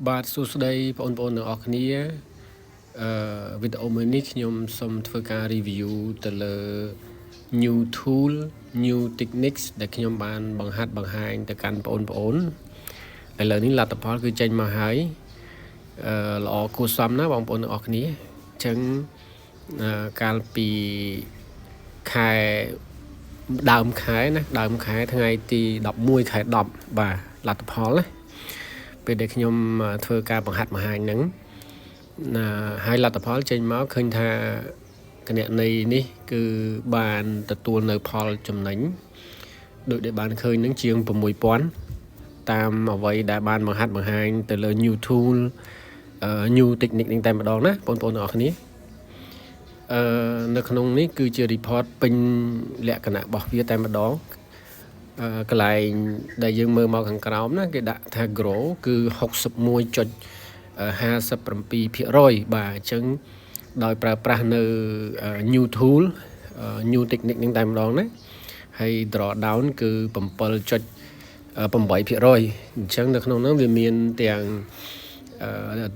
បាទសួស្តីបងប្អូនទាំងអស់គ្នាវីដេអូមួយនេះខ្ញុំសូមធ្វើការ review ទៅលើ new tool new techniques ដែលខ្ញុំបានបង្ហាត់បង្ហាញទៅកាន់បងប្អូនឥឡូវនេះលទ្ធផលគឺចេញមកហើយល្អគួរសមណាស់បងប្អូនទាំងអស់គ្នាអញ្ចឹងកាលពីខែដើមខែថ្ងៃទី11ខែ10បាទលទ្ធផលណាពេលដែលខ្ញុំធ្វើការបង្ហាត់បង្ហាញហ្នឹងហើយលទ្ធផលចេញមកឃើញថាគណនីនេះគឺបានទទួលនៅផលចំណេញដូចដែលបានឃើញហ្នឹងជាង 6000 តាមអ្វីដែលបានបង្ហាត់បង្ហាញទៅលើ new tool new technique នេះតែម្ដងណាបងប្អូនទាំងអស់គ្នានៅក្នុងនេះគឺជា report ពេញលក្ខណៈរបស់វាតែម្ដងកន្លែងដែលយើងមើលមកខាងក្រោមណាគេដាក់ថា grow គឺ 61.57% បាទអញ្ចឹងដោយប្រើប្រាស់នៅ new tool new technique នឹងតែម្ដងណាហើយ draw down គឺ 7.8% អញ្ចឹងនៅក្នុងនោះវាមានទាំង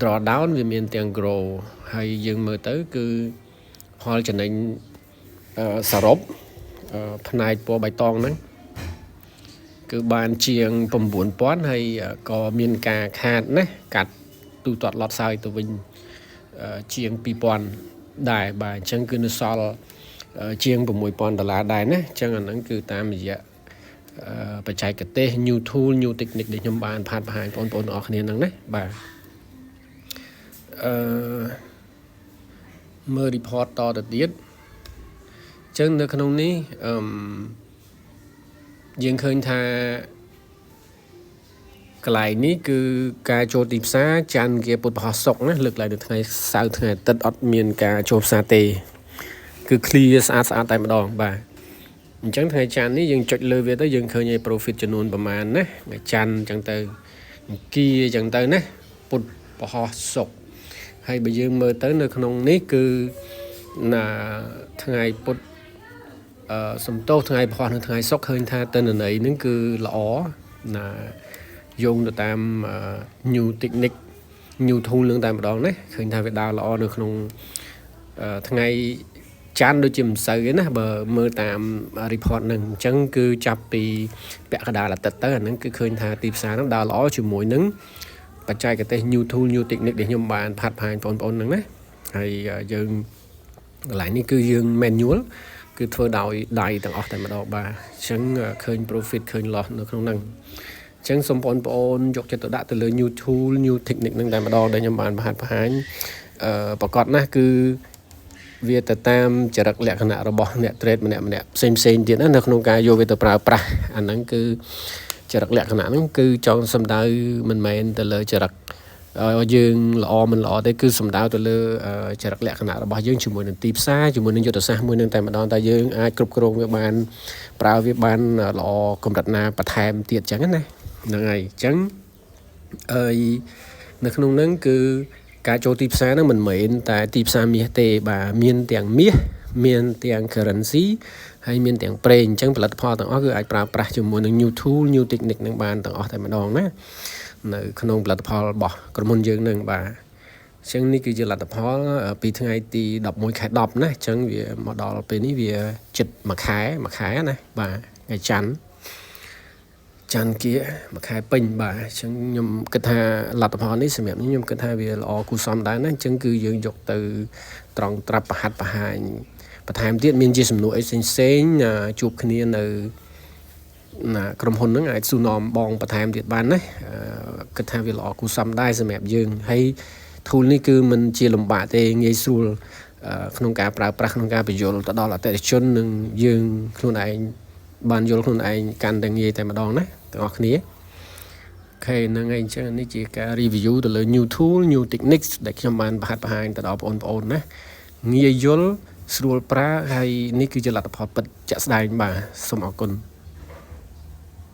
draw down វាមានទាំង grow ហើយយើងមើលទៅគឺផលចំណេញសរុបផ្នែកពណ៌បៃតងហ្នឹងគឺបានជាង 9000 ហើយក៏មានការខាតណាកាត់ទូទាត់ឡតសើយទៅវិញជាង 2000 ដែរបាទអញ្ចឹងគឺនៅសល់ជាង $6000 ដែរណាអញ្ចឹងអាហ្នឹងគឺតាមរយៈបច្ចេកទេស new tool new technique ដែលខ្ញុំបានផាត់បង្ហាញបងប្អូនទាំងអស់គ្នាហ្នឹងណាបាទមើល report តទៅទៀតអញ្ចឹងនៅក្នុងនេះយើងឃើញថាកន្លែងនេះគឺការចូលទីផ្សារច័ន្ទជាពុទ្ធពហុសុក្រណាលើកឡើងនៅថ្ងៃសៅរ៍ថ្ងៃអាទិត្យអត់មានការចូលផ្សារទេគឺ clear ស្អាតតែម្ដងបាទអញ្ចឹងថ្ងៃច័ន្ទនេះយើងចុចលើវាទៅយើងឃើញឲ្យ profit ចំនួនប្រមាណណាថ្ងៃច័ន្ទអញ្ចឹងទៅអង្គារអញ្ចឹងទៅណាពុទ្ធពហុសុក្រហើយបើយើងមើលទៅនៅក្នុងនេះគឺថ្ងៃពុទ្ធសំទោសថ្ងៃពហុនិងថ្ងៃសុក្រឃើញថាទិន្នន័យហ្នឹងគឺល្អយោងទៅតាម new technique new tool នឹងតែម្ដងណាឃើញថាវាដើរល្អនៅក្នុងថ្ងៃច័ន្ទដូចជាមិនសូវទេណាបើមើលតាម report ហ្នឹងអញ្ចឹងគឺចាប់ពីពាក់កណ្ដាលអាទិត្យទៅអាហ្នឹងគឺឃើញថាទីផ្សារហ្នឹងដើរល្អជាមួយនឹងបច្ចេកទេស new tool new technique ដែលខ្ញុំបានផាត់ផាញបងប្អូនហ្នឹងណាហើយយើងកន្លែងនេះគឺយើង manual គឺធ្វើដោយដៃទាំងអស់តែម្ដងបាទអញ្ចឹងឃើញ profit ឃើញ loss នៅក្នុងហ្នឹងអញ្ចឹងសូមបងប្អូនយកចិត្តទុកដាក់ទៅលើ new tool new technique ហ្នឹងតែម្ដងដែលខ្ញុំបានបង្ហាត់បង្ហាញប្រកបណាស់គឺវាទៅតាមចរិតលក្ខណៈរបស់អ្នក trade ម្នាក់ផ្សេងទៀតណានៅក្នុងការយកវាទៅប្រើប្រាស់អាហ្នឹងគឺចរិតលក្ខណៈហ្នឹងគឺចង់សំដៅមិនមែនទៅលើចរិតយើងល្អមិនល្អទេគឺសំដៅទៅលើចរិតលក្ខណៈរបស់យើងជាមួយនឹងទីផ្សារជាមួយនឹងយុទ្ធសាស្ត្រមួយនឹងតែម្ដងតែយើងអាចគ្រប់គ្រងវាបានប្រើវាបានល្អកម្រិតណាបន្ថែមទៀតអញ្ចឹងណាហ្នឹងហើយអញ្ចឹងនៅក្នុងហ្នឹងគឺការចូលទីផ្សារហ្នឹងមិនមែនតែទីផ្សារមាសទេបាទមានទាំងមាសមានទាំង currency ហើយមានទាំងប្រេងអញ្ចឹងផលិតផលទាំងអស់គឺអាចប្រើប្រាស់ជាមួយនឹង new tool new technique ហ្នឹងបានទាំងអស់តែម្ដងណានៅក្នុងផលិតផលរបស់ក្រុមហ៊ុនយើងនឹងបាទអញ្ចឹងនេះគឺជាលទ្ធផលពីថ្ងៃទី11ខែ10ណាអញ្ចឹងវាមកដល់ពេលនេះវាជិតមួយខែណាបាទថ្ងៃច័ន្ទមួយខែពេញបាទអញ្ចឹងខ្ញុំគិតថាលទ្ធផលនេះសម្រាប់ខ្ញុំគិតថាវាល្អគួរសមដែរណាអញ្ចឹងគឺយើងយកទៅត្រង់ត្រាប់ប្រហាត់បង្ហាញបន្ថែមទៀតមានជាសំណួរអីផ្សេងជួបគ្នានៅក្រុមហ៊ុនហ្នឹងអាចសួរនាំបងបន្ថែមទៀតបានណាគិតថាវាល្អគួរសមដែរសម្រាប់យើងហើយ tool នេះគឺមិនជាលំបាកទេងាយស្រួលក្នុងការប្រើប្រាស់ក្នុងការបញ្យល់ទៅដល់អតិថិជននិងយើងខ្លួនឯងបានយល់ខ្លួនឯងកាន់តែងាយតែម្ដងណាទាំងអស់គ្នាអូខេហ្នឹងហើយអញ្ចឹងនេះជាការ review ទៅលើ new tool new techniques ដែលខ្ញុំបានបង្ហាត់បង្ហាញទៅដល់បងប្អូនណាងាយយល់ស្រួលប្រើហើយនេះគឺជាលទ្ធផលពិតជាក់ស្ដែងបាទសូមអរគុណ